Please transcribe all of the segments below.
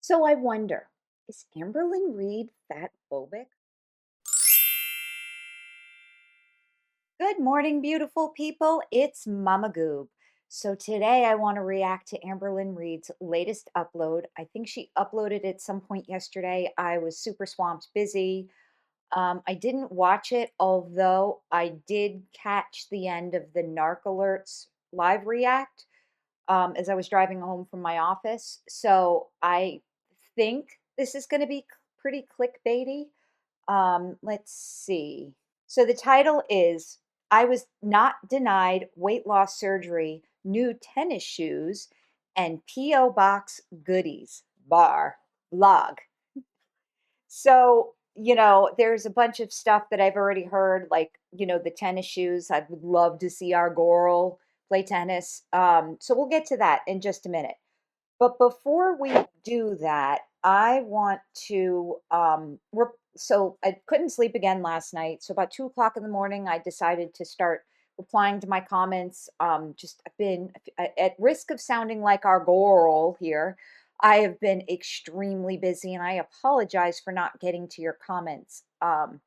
So I wonder, is Amberlynn Reid fatphobic? Good morning, beautiful people. It's Mama Goob. So today I want to react to Amberlynn Reid's latest upload. I think she uploaded it some point yesterday. I was super swamped, busy. I didn't watch it, although I did catch the end of the Narc Alerts live react as I was driving home from my office. So I think this is going to be pretty clickbaity. Let's see. So the title is I was not denied weight loss surgery, new tennis shoes, and P.O. Box goodies. Bar blog. So, there's a bunch of stuff that I've already heard, like, the tennis shoes. I would love to see our girl play tennis. So we'll get to that in just a minute. But before we do that, I want to so I couldn't sleep again last night. So about 2 o'clock in the morning, I decided to start replying to my comments. Just I've been at risk of sounding like our girl here. I have been extremely busy, and I apologize for not getting to your comments. I'm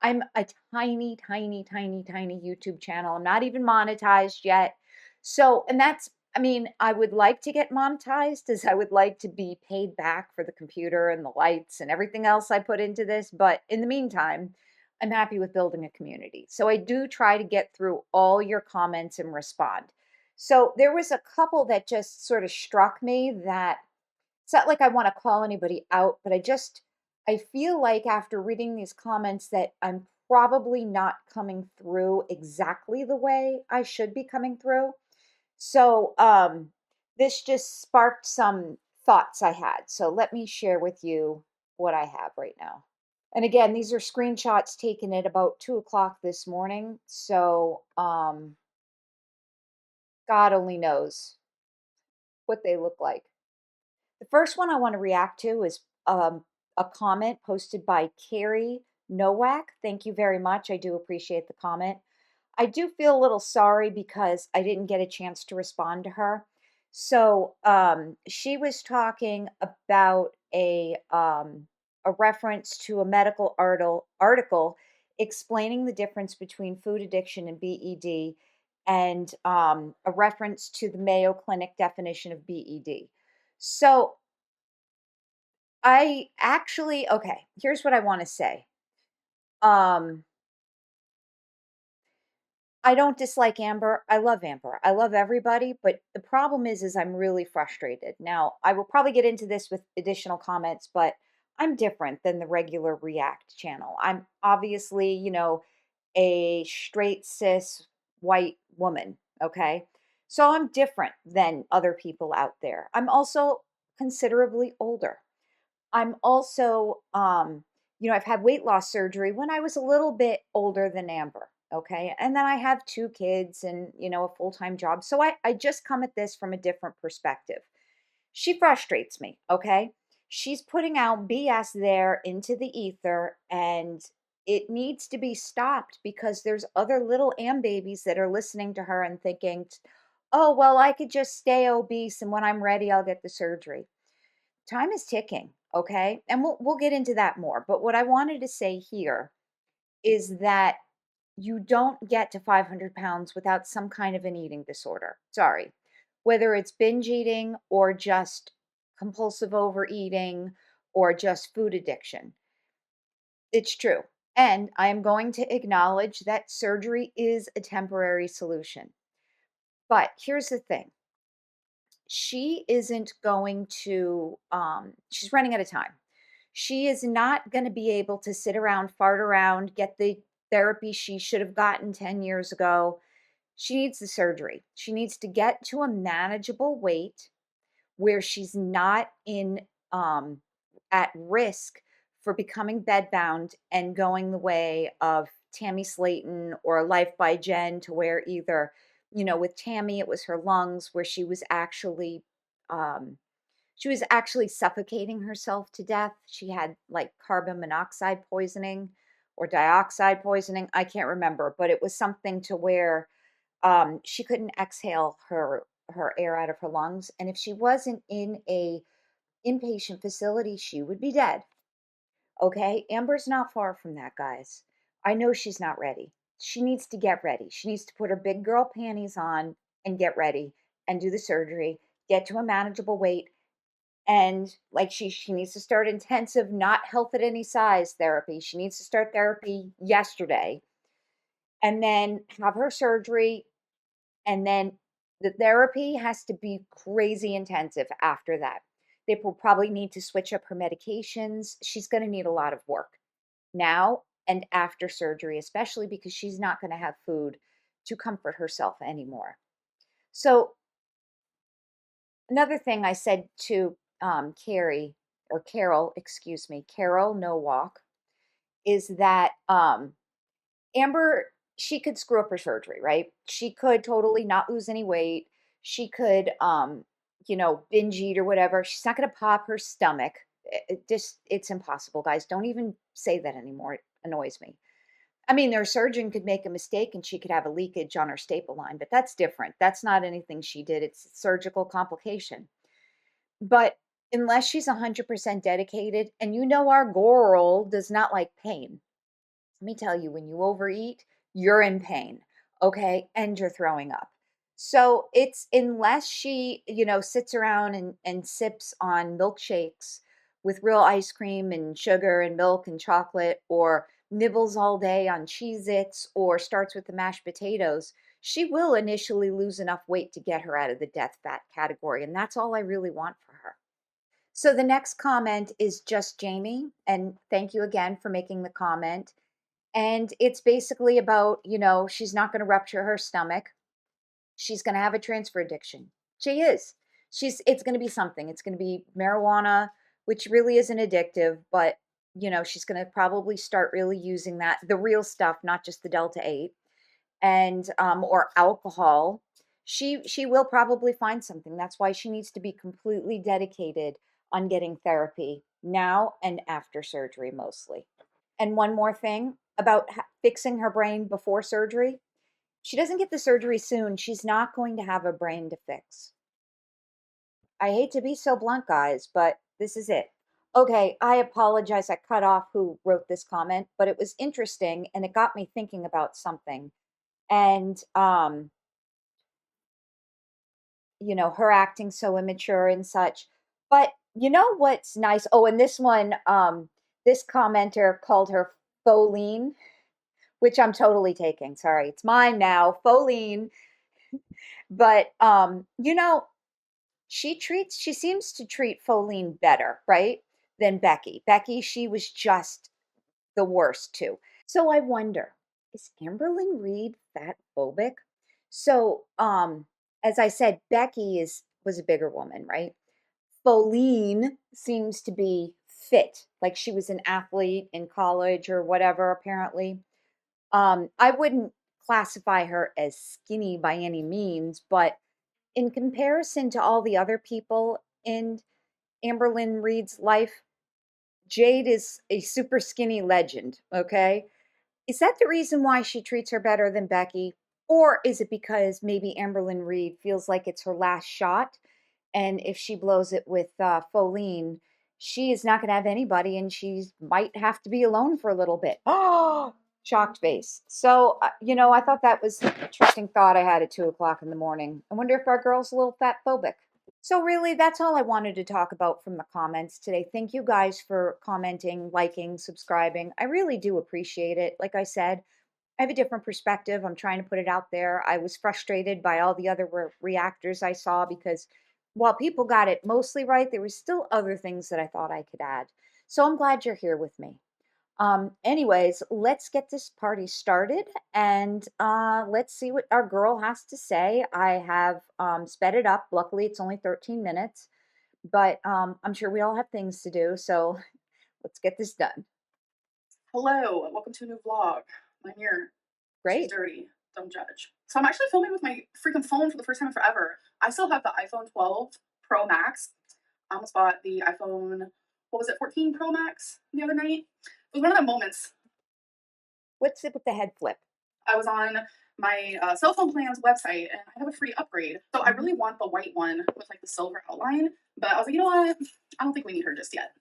a tiny, tiny, tiny, tiny YouTube channel. I'm not even monetized yet. So, and that's, I mean, I would like to get monetized as I would like to be paid back for the computer and the lights and everything else I put into this. But in the meantime, I'm happy with building a community. So I do try to get through all your comments and respond. So there was a couple that just sort of struck me that it's not like I want to call anybody out, but I feel like after reading these comments that I'm probably not coming through exactly the way I should be coming through. So, this just sparked some thoughts I had. So let me share with you what I have right now. And again, these are screenshots taken at about 2 o'clock this morning. So, God only knows what they look like. The first one I want to react to is a comment posted by Carrie Nowak. Thank you very much. I do appreciate the comment. I do feel a little sorry because I didn't get a chance to respond to her. So she was talking about a reference to a medical article explaining the difference between food addiction and BED, and a reference to the Mayo Clinic definition of BED. So I actually, okay, here's what I want to say. Um, I don't dislike Amber. I love Amber. I love everybody, but the problem is I'm really frustrated. Now, I will probably get into this with additional comments, but I'm different than the regular React channel. I'm obviously, a straight cis white woman, okay? So I'm different than other people out there. I'm also considerably older. I'm also, I've had weight loss surgery when I was a little bit older than Amber. Okay. And then I have two kids and, a full time job. So I just come at this from a different perspective. She frustrates me. Okay. She's putting out BS there into the ether, and it needs to be stopped because there's other little Am babies that are listening to her and thinking, oh, well, I could just stay obese and when I'm ready, I'll get the surgery. Time is ticking, okay? And we'll get into that more. But what I wanted to say here is that you don't get to 500 pounds without some kind of an eating disorder. Sorry. Whether it's binge eating or just compulsive overeating or just food addiction. It's true. And I am going to acknowledge that surgery is a temporary solution. But here's the thing, she isn't going to, she's running out of time. She is not going to be able to sit around, fart around, get the therapy she should have gotten 10 years ago. She needs the surgery. She needs to get to a manageable weight where she's not in at risk for becoming bedbound and going the way of Tammy Slayton or Life by Jen, to where either, with Tammy it was her lungs, where um she was actually suffocating herself to death. She had like carbon monoxide poisoning or dioxide poisoning. I can't remember, but it was something to where she couldn't exhale her air out of her lungs. And if she wasn't in a inpatient facility, she would be dead. Okay, Amber's not far from that, guys. I know she's not ready. She needs to get ready. She needs to put her big girl panties on and get ready and do the surgery, get to a manageable weight. And like she needs to start intensive, not health at any size therapy. She needs to start therapy yesterday and then have her surgery. And then the therapy has to be crazy intensive after that. They will probably need to switch up her medications. She's going to need a lot of work now and after surgery, especially because she's not going to have food to comfort herself anymore. So, another thing I said to Carrie or Carol, excuse me, Carol No Walk, is that Amber, she could screw up her surgery, right? She could totally not lose any weight. She could, binge eat or whatever. She's not going to pop her stomach. It's impossible, guys. Don't even say that anymore. It annoys me. I mean, their surgeon could make a mistake and she could have a leakage on her staple line, but that's different. That's not anything she did. It's a surgical complication. But unless she's 100% dedicated, and our girl does not like pain. Let me tell you, when you overeat, you're in pain, okay? And you're throwing up. So it's unless she, sits around and sips on milkshakes with real ice cream and sugar and milk and chocolate, or nibbles all day on Cheez Its, or starts with the mashed potatoes, she will initially lose enough weight to get her out of the death fat category. And that's all I really want for her. So the next comment is just Jamie. And thank you again for making the comment. And it's basically about, she's not going to rupture her stomach. She's going to have a transfer addiction. She is. It's going to be something. It's going to be marijuana, which really isn't addictive, but she's going to probably start really using that, the real stuff, not just the Delta 8, and or alcohol. She will probably find something. That's why she needs to be completely dedicated on getting therapy now and after surgery mostly. And one more thing about fixing her brain before surgery. She doesn't get the surgery soon. She's not going to have a brain to fix. I hate to be so blunt, guys, but this is it. Okay, I apologize. I cut off who wrote this comment, but it was interesting and it got me thinking about something. And her acting so immature and such. But you know what's nice? Oh, and this one, this commenter called her Foline, which I'm totally taking. Sorry, it's mine now, Foline. But she seems to treat Foline better, right? Than Becky. Becky, she was just the worst too. So I wonder, is Amberlynn Reid fat phobic? So as I said, Becky was a bigger woman, right? Foline seems to be fit, like she was an athlete in college or whatever, apparently. I wouldn't classify her as skinny by any means, but in comparison to all the other people in Amberlynn Reid's life, Jade is a super skinny legend, okay? Is that the reason why she treats her better than Becky? Or is it because maybe Amberlynn Reid feels like it's her last shot? And if she blows it with Foline, she is not going to have anybody and she might have to be alone for a little bit. Oh, shocked face. So, I thought that was an interesting thought I had at 2 o'clock in the morning. I wonder if our girl's a little fat phobic. So, really, that's all I wanted to talk about from the comments today. Thank you guys for commenting, liking, subscribing. I really do appreciate it. Like I said, I have a different perspective. I'm trying to put it out there. I was frustrated by all the other reactors I saw because while people got it mostly right, there was still other things that I thought I could add. So I'm glad you're here with me. Anyways, let's get this party started and let's see what our girl has to say. I have sped it up. Luckily, it's only 13 minutes, but I'm sure we all have things to do. So let's get this done. Hello, welcome to a new vlog. I'm here. She's Great. dirty. Don't judge. So I'm actually filming with my freaking phone for the first time in forever. I still have the iPhone 12 Pro Max. I almost bought the iPhone, what was it, 14 Pro Max the other night. It was one of the moments. What's it with the head flip? I was on my cell phone plan's website and I have a free upgrade. So I really want the white one with like the silver outline. But I was like, you know what? I don't think we need her just yet.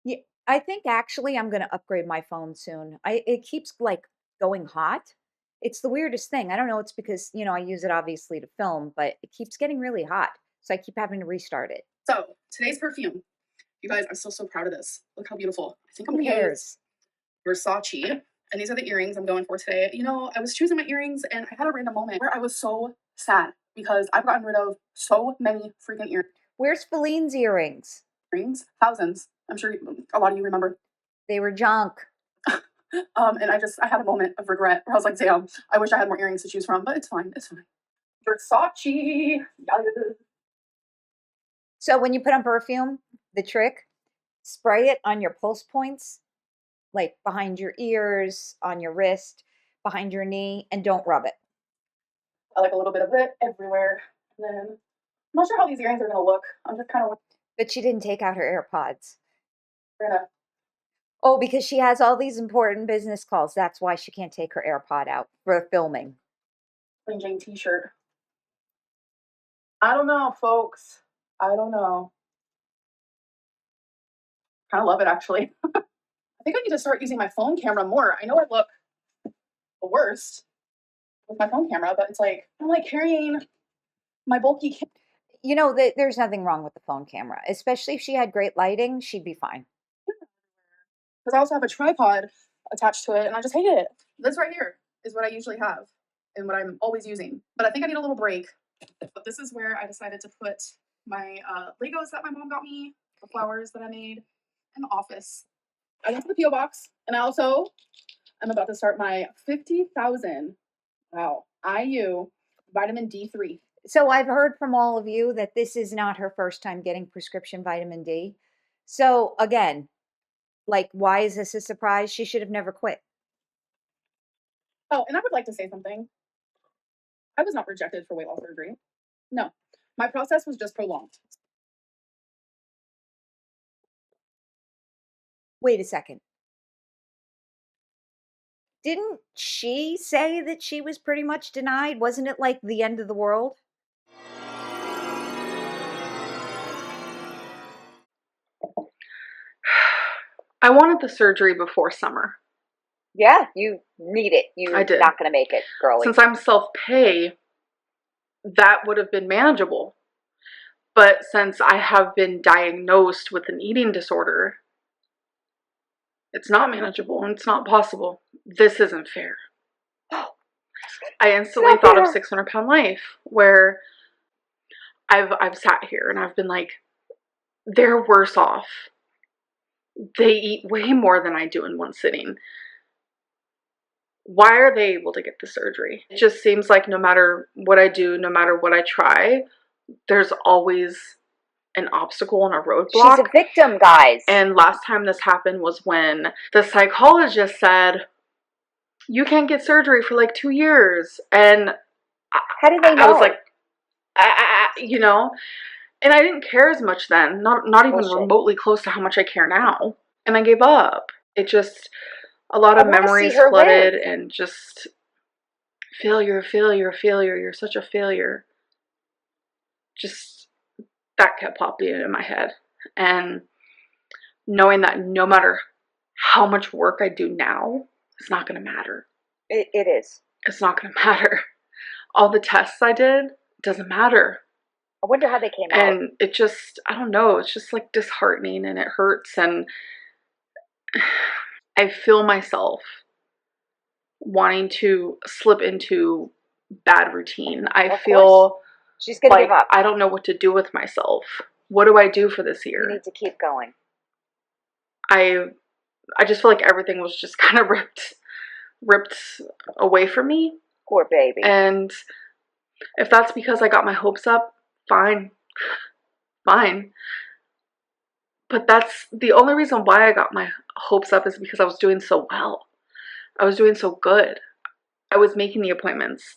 Yeah, I think actually I'm gonna upgrade my phone soon. It keeps like going hot. It's the weirdest thing. I don't know. It's because I use it obviously to film, but it keeps getting really hot, so I keep having to restart it. So today's perfume. You guys, I'm still so proud of this. Look how beautiful. I think I'm Who gonna use cares? Versace. And these are the earrings I'm going for today. I was choosing my earrings and I had a random moment where I was so sad because I've gotten rid of so many freaking Where's Feline's earrings? earrings, thousands. I'm sure a lot of you remember. They were junk. And I had a moment of regret where I was like, damn, I wish I had more earrings to choose from, but it's fine. It's fine. Versace. Yes. So when you put on perfume, the trick, spray it on your pulse points, like behind your ears, on your wrist, behind your knee, and don't rub it. I like a little bit of it everywhere. And then I'm not sure how these earrings are gonna look. I'm just kind of But she didn't take out her AirPods. gonna Oh, because she has all these important business calls. That's why she can't take her AirPod out for filming. plain Jane t-shirt. I don't know, folks. I don't know. Kind of love it actually. I think I need to start using my phone camera more. I know I look the worst with my phone camera, but it's like I'm like carrying my bulky camera There's nothing wrong with the phone camera, especially if she had great lighting, she'd be fine. because I also have a tripod attached to it, and I just hate it. This right here is what I usually have and what I'm always using. But I think I need a little break. But this is where I decided to put my Legos that my mom got me, the flowers that I made, in the office. I went to the PO box, and I'm about to start my 50,000 IU vitamin D3. So I've heard from all of you that this is not her first time getting prescription vitamin D. So again, like, why is this a surprise? She should have never quit. Oh, and I would like to say something. I was not rejected for weight loss surgery. No, my process was just prolonged. Wait a second. Didn't she say that she was pretty much denied? Wasn't it like the end of the world? I wanted the surgery before summer. Yeah, you need it. I You're did. not going to make it, girly. Since I'm self pay, that would have been manageable. But since I have been diagnosed with an eating disorder, it's not manageable and it's not possible. This isn't fair. I instantly thought of 600 Pound Life, where I've sat here and I've been like, they're worse off. They eat way more than I do in one sitting. Why are they able to get the surgery? It just seems like no matter what I do, no matter what I try, there's always an obstacle and a roadblock. She's a victim, guys. And last time this happened was when the psychologist said, you can't get surgery for like 2 years. And How did they know? I was like, and I didn't care as much then, not even remotely close to how much I care now. And I gave up. It just, a lot of memories flooded and just failure, failure, failure. You're such a failure. Just that kept popping in my head. And knowing that no matter how much work I do now, it's not going to matter. It is. It's not going to matter. All the tests I did, doesn't matter. I wonder how they came out. And it just, I don't know, it's just like disheartening and it hurts. And I feel myself wanting to slip into bad routine. I feel she's gonna give up. I don't know what to do with myself. What do I do for this year? You need to keep going. I just feel like everything was just kind of ripped away from me. Poor baby. And if that's because I got my hopes up, fine. But that's the only reason why I got my hopes up, is because I was doing so well. I was doing so good. I was making the appointments.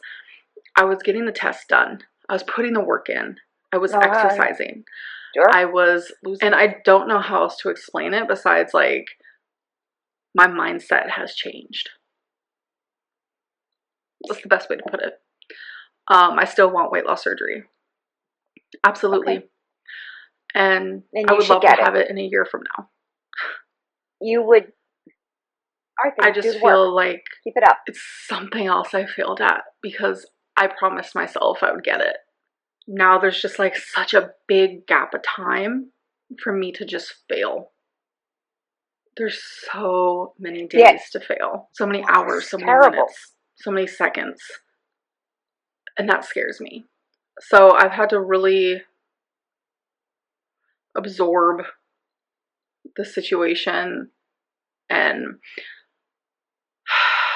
I was getting the tests done. I was putting the work in. I was exercising. Sure. I was losing. And I don't know how else to explain it besides like my mindset has changed. That's the best way to put it. I still want weight loss surgery. Absolutely. Okay. and And I you would should love to get it. have it in a year from now. You would, I Arthur, do just the work. feel like Keep it up. it's something else I failed at because I promised myself I would get it. Now there's just like such a big gap of time for me to just fail. There's so many Yeah, days to fail, so many hours, it's so many terrible. minutes, so many seconds, and that scares me. So I've had to really absorb the situation, and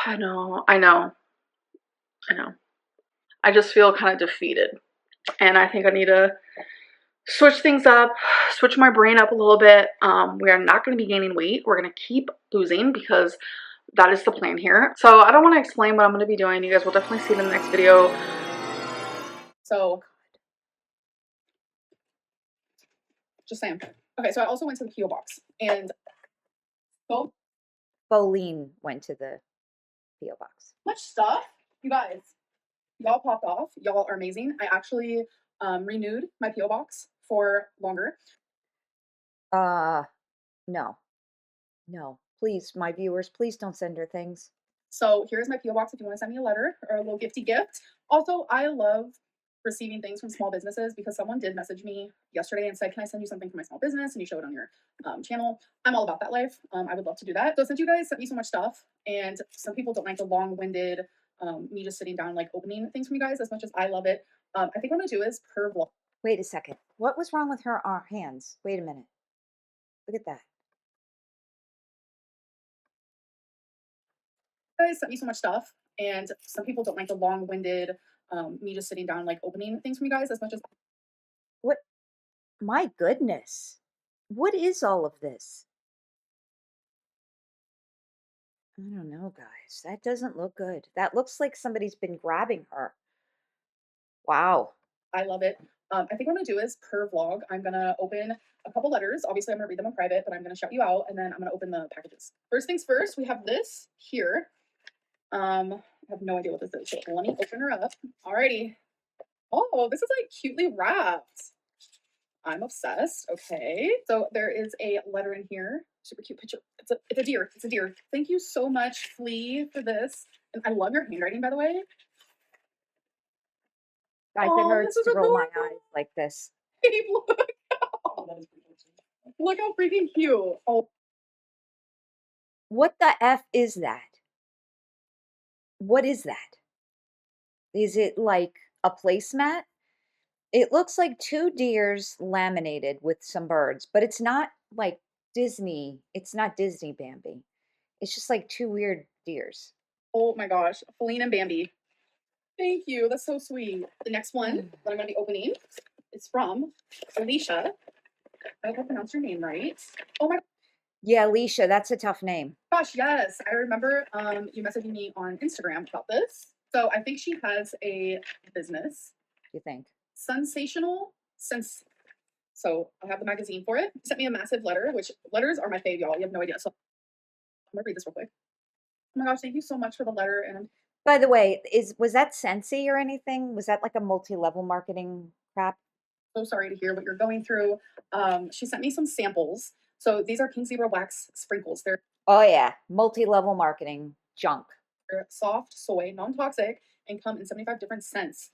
I know. I just feel kind of defeated, and I think I need to switch things up, switch my brain up a little bit. We are not going to be gaining weight. We're going to keep losing because that is the plan here. So I don't want to explain what I'm going to be doing. You guys will definitely see it in the next video. So just saying. Okay, so I also went to the PO box and so Bolene went to the P.O. box. much stuff. You guys, y'all popped off. Y'all are amazing. I actually renewed my PO box for longer. No, no. Please, my viewers, please don't send her things. So here's my PO box if you want to send me a letter or a little gifty gift. Also, I love receiving things from small businesses because someone did message me yesterday and said, "Can I send you something for my small business?" And you show it on your channel. I'm all about that life. I would love to do that. So since you guys sent me so much stuff, and some people don't like the long-winded me just sitting down like opening things from you guys as much as I love it, I think what I'm gonna do is per vlog. Wait a second. What was wrong with her hands? Wait a minute. Look at that. You guys sent me so much stuff, and some people don't like the long-winded me just sitting down like opening things from you guys as much as What? My goodness. What is all of this? I don't know, guys. That doesn't look good. That looks like somebody's been grabbing her. Wow. I love it. I think what I'm gonna do is per vlog, I'm gonna open a couple letters. Obviously, I'm gonna read them in private, but I'm gonna shout you out, and then I'm gonna open the packages. First things first, we have this here. I have no idea what this is, so let me open her up. Alrighty. Oh, this is like cutely wrapped. I'm obsessed. Okay, so there is a letter in here. Super cute picture. It's a deer. It's a deer. Thank you so much, Flea, for this. And I love your handwriting, by the way. Guys, it Oh, this hurts is to roll my adorable. eyes like this. Babe, look. Look how freaking cute. Oh, What the F is that? What is that? Is it like a placemat? It looks like two deers laminated with some birds, but it's not like Disney. It's not Disney Bambi. It's just like two weird deers. oh my gosh. Feline and Bambi. Thank you. That's so sweet. The next one that I'm going to be opening is from Alicia. I hope I pronounced your name right. Oh my Yeah, Alicia, that's a tough name. gosh, yes. I remember you messaging me on Instagram about this. So I think she has a business. You think? Sensational Sense. So I have the magazine for it. Sent me a massive letter, which letters are my fave, y'all. You have no idea. So I'm gonna read this real quick. Oh my gosh, thank you so much for the letter. And I'm By the way, was that Scentsy or anything? Was that like a multi-level marketing crap? so sorry to hear what you're going through. She sent me some samples. So these are pink zebra wax sprinkles. Oh yeah, multi-level marketing junk. They're soft soy, non-toxic, and come in 75 different scents.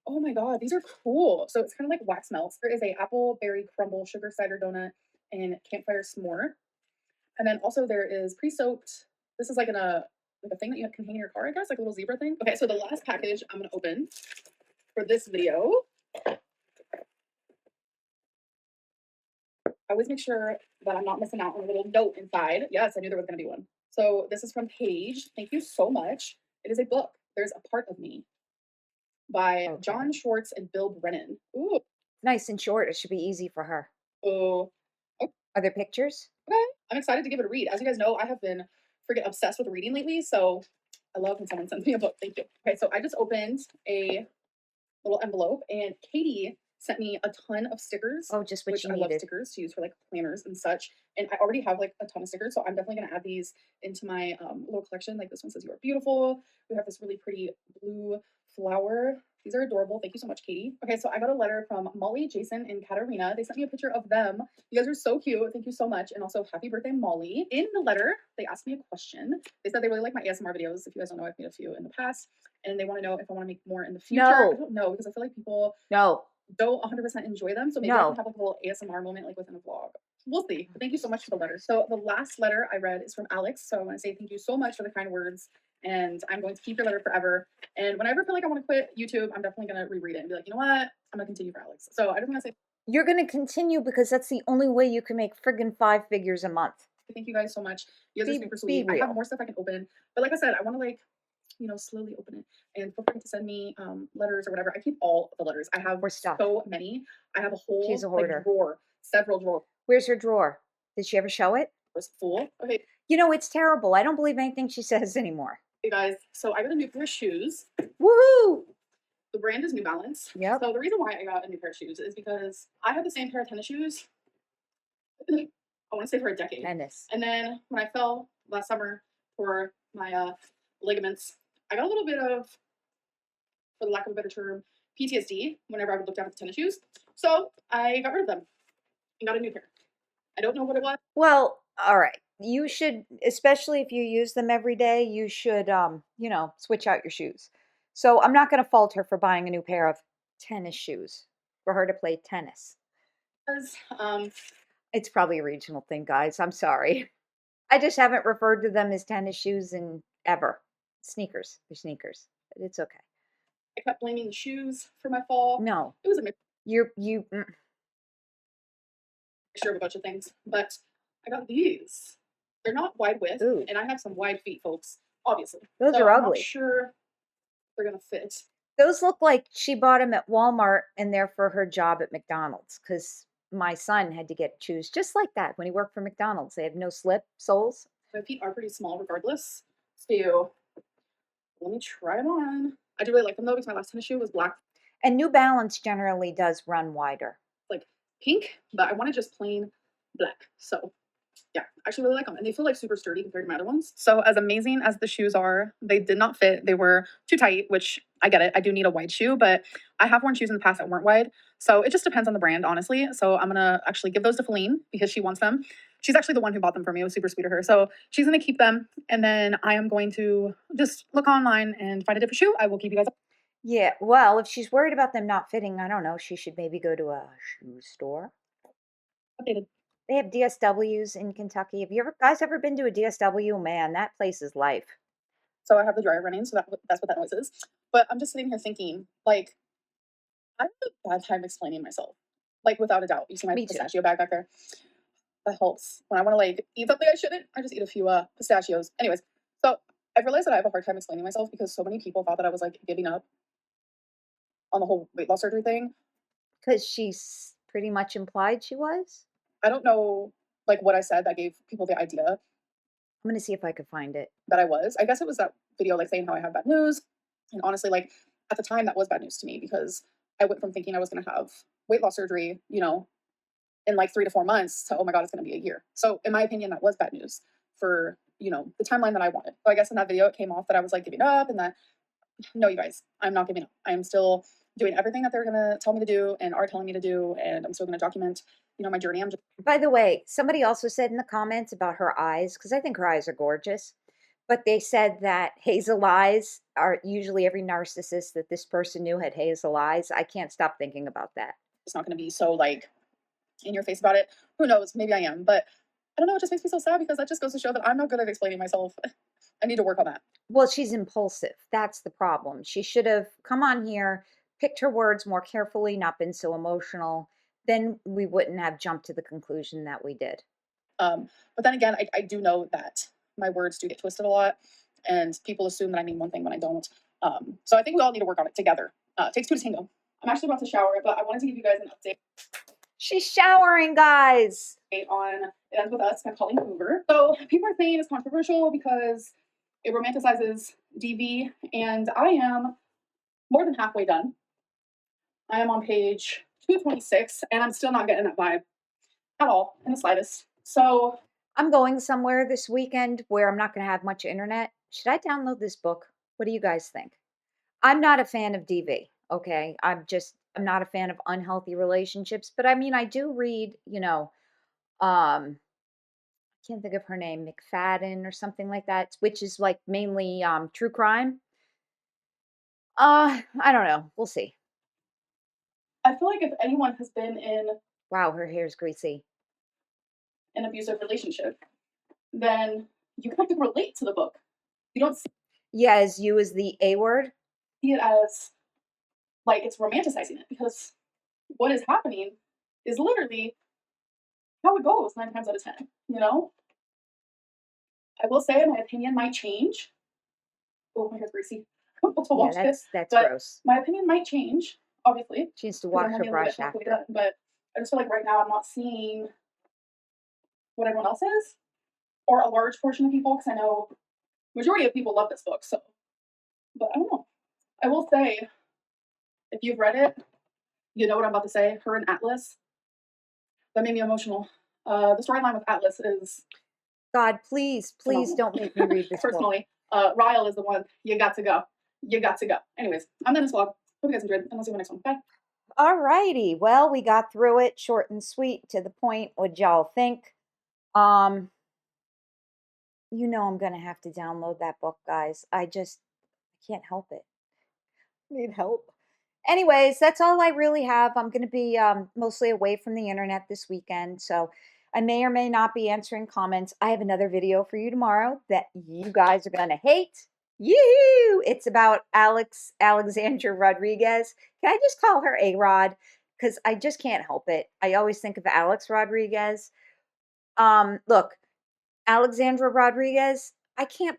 Oh my god, these are cool. So it's kind of like wax melts. There is a apple berry crumble, sugar cider donut, and campfire s'more. And then also there is pre-soaked. This is like a thing that you can hang in your car, I guess, like a little zebra thing. Okay, so the last package I'm gonna open for this video. I always make sure that I'm not missing out on a little note inside. Yes, I knew there was gonna be one. So this is from Paige. Thank you so much. It is a book. There's a part of me by Okay. John Schwartz and Bill Brennan. Ooh, Nice and short. It should be easy for her. oh, Are there pictures? okay. I'm excited to give it a read. As you guys know, I have been freaking obsessed with reading lately, so I love when someone sends me a book. Thank you. Okay, so I just opened a little envelope, and Katie sent me a ton of stickers, Oh, just what which you I love needed. stickers to use for like planners and such. And I already have like a ton of stickers, so I'm definitely gonna add these into my little collection. Like this one says "You are beautiful." We have this really pretty blue flower These are adorable. Thank you so much, Katie. Okay, so I got a letter from Molly, Jason, and Katarina. They sent me a picture of them. You guys are so cute. Thank you so much. And also, happy birthday, Molly. In the letter, they asked me a question. They said they really like my ASMR videos. If you guys don't know, I've made a few in the past. And they want to know if I want to make more in the future. I No, don't know because I feel like people no, don't 100% enjoy them. So maybe I can no. have like a little ASMR moment like within a vlog. We'll see. But thank you so much for the letter. So the last letter I read is from Alex. So I want to say thank you so much for the kind words. And I'm going to keep your letter forever. And when I ever feel like I want to quit YouTube, I'm definitely going to reread it and be like, you know what? I'm going to continue for Alex. So I just want to say You're going to continue because that's the only way you can make friggin' 5 figures a month. thank you guys so much. You guys are super Be sweet. I have real. more stuff I can open. But like I said, I want to like, slowly open it. And feel free to send me letters or whatever. I keep all of the letters. I have More stuff. so many. I have a She's whole a like hoarder. drawer, several drawers Where's her drawer? Did she ever show it? full. Okay, You know, it's terrible. I don't believe anything she says anymore. hey guys, so I got a new pair of shoes. Woohoo! The brand is New Balance. Yep. So the reason why I got a new pair of shoes is because I had the same pair of tennis shoes. I want to say for a decade. Tennis. And then when I fell last summer for my ligaments, I got a little bit of, for the lack of a better term, PTSD whenever I would look down at the tennis shoes. So I got rid of them and got a new pair. I don't know what it was. Well, all right. You should, especially if you use them every day, you should, switch out your shoes. So I'm not going to fault her for buying a new pair of tennis shoes for her to play tennis. Um, It's probably a regional thing, guys. I'm sorry. I just haven't referred to them as tennis shoes in ever. Sneakers. They're sneakers. But it's okay. I kept blaming the shoes for my fall. No, It was a mixture you. of a bunch of things, but I got these. They're not wide width, Ooh, and I have some wide feet, folks, obviously. those So are I'm not ugly. sure they're gonna fit. Those look like she bought them at Walmart and they're for her job at McDonald's. Because my son had to get shoes just like that when he worked for McDonald's. They had no slip soles. My feet are pretty small, regardless. So let me try them on. I do really like them though because my last tennis shoe was black, And New Balance generally does run wider. like pink, but I wanted just plain black. So yeah, I actually really like them, and they feel like super sturdy compared to my other ones. So as amazing as the shoes are, they did not fit. They were too tight, which I get it. I do need a wide shoe, but I have worn shoes in the past that weren't wide. So it just depends on the brand, honestly. So I'm gonna actually give those to Feline because she wants them. She's actually the one who bought them for me. It was super sweet of her. So she's gonna keep them, and then I am going to just look online and find a different shoe. I will keep you guys Yeah, well, if she's worried about them not fitting, I don't know, she should maybe go to a shoe store. updated. They have DSWs in Kentucky. Have you ever been to a DSW? Man, that place is life. So I have the dryer running, so that's what that noise is. But I'm just sitting here thinking, like, I have a bad time explaining myself. Like without a doubt. You see my Me too. pistachio bag back there? That helps. When I want to like eat something I shouldn't, I just eat a few pistachios. Anyways, so I've realized that I have a hard time explaining myself because so many people thought that I was like giving up on the whole weight loss surgery thing. Because she's pretty much implied she was. I don't know like what I said that gave people the idea I'm going to see if I could find it. that I was. I guess it was that video like saying how I have bad news. And honestly, like at the time that was bad news to me because I went from thinking I was gonna have weight loss surgery, in like 3 to 4 months to oh my god, it's gonna be a year. So in my opinion, that was bad news for, the timeline that I wanted. So I guess in that video it came off that I was like giving up and that no, you guys, I'm not giving up. I'm still doing everything that they're gonna tell me to do and are telling me to do, and I'm still gonna document, my journey. I'm just By the way, somebody also said in the comments about her eyes, because I think her eyes are gorgeous, but they said that hazel eyes are usually every narcissist that this person knew had hazel eyes. I can't stop thinking about that. not gonna be so like in your face about it. Who knows? Maybe I am, but I don't know. It just makes me so sad because that just goes to show that I'm not good at explaining myself. I need to work on that. Well, she's impulsive. That's the problem. She should have come on here, picked her words more carefully, not been so emotional. Then we wouldn't have jumped to the conclusion that we did. But then again, I do know that my words do get twisted a lot, and people assume that I mean one thing when I don't. So I think we all need to work on it together. It takes two to tango. I'm actually about to shower, but I wanted to give you guys an update She's showering, guys. on It Ends With Us by Colleen Hoover. So people are saying it's controversial because it romanticizes DV, and I am more than halfway done. I am on page 226, and I'm still not getting that vibe at all in the slightest. So I'm going somewhere this weekend where I'm not going to have much internet. Should I download this book? What do you guys think? I'm not a fan of DV, Okay. I'm not a fan of unhealthy relationships, but I mean, I do read, I can't think of her name, McFadden or something like that, which is like mainly true crime. I don't know. We'll see. I feel like if anyone has been in Wow, her hair's greasy. an abusive relationship, then you kind of relate to the book. You don't see Yeah, as you as the A word. it as like it's romanticizing it because what is happening is literally how it goes 9 times out of 10. You know, I will say my opinion might change. Oh, my hair's greasy. To Yeah, wash it, that's but gross. my opinion might change, obviously, She needs to because wash I'm her only a little bit brush halfway after. done. But I just feel like right now I'm not seeing what everyone else is, or a large portion of people, because I know majority of people love this book. So, but I don't know. I will say, if you've read it, you know what I'm about to say. Her and Atlas, that made me emotional. The storyline with Atlas is God, please, please phenomenal. don't make me read this book. Personally, Ryle is the one. You got to go. You got to go. Anyways, I'm done this vlog. Hope you guys enjoyed, and I'll see you in the next one. Bye. All righty. Well, we got through it short and sweet to the point. What y'all think? Um, I'm gonna have to download that book, guys. I can't help it. Need help. Anyways, that's all I really have. I'm going to be mostly away from the internet this weekend, so I may or may not be answering comments. I have another video for you tomorrow that you guys are going to hate. Yoo! It's about Alexandra Rodriguez. Can I just call her A Rod? Because I just can't help it. I always think of Alex Rodriguez. Look, Alexandra Rodriguez, I can't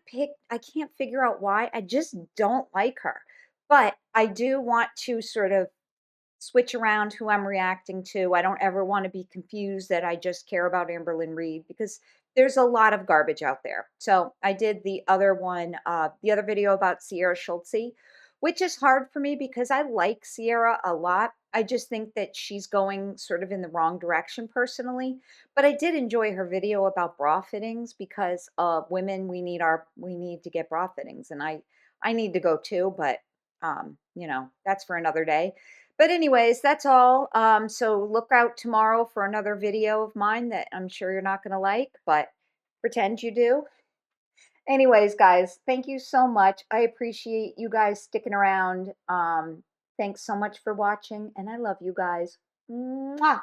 figure out why. I just don't like her. But I do want to sort of switch around who I'm reacting to. I don't ever want to be confused that I just care about Amberlynn Reid because there's a lot of garbage out there. So I did the other video about Sierra Schultze, which is hard for me because I like Sierra a lot. I just think that she's going sort of in the wrong direction personally. But I did enjoy her video about bra fittings because women we need to get bra fittings and I need to go too, but that's for another day. But anyways, that's all. So look out tomorrow for another video of mine that I'm sure you're not going to like, but pretend you do. Anyways, guys, thank you so much. I appreciate you guys sticking around. Thanks so much for watching, and I love you guys. Mwah!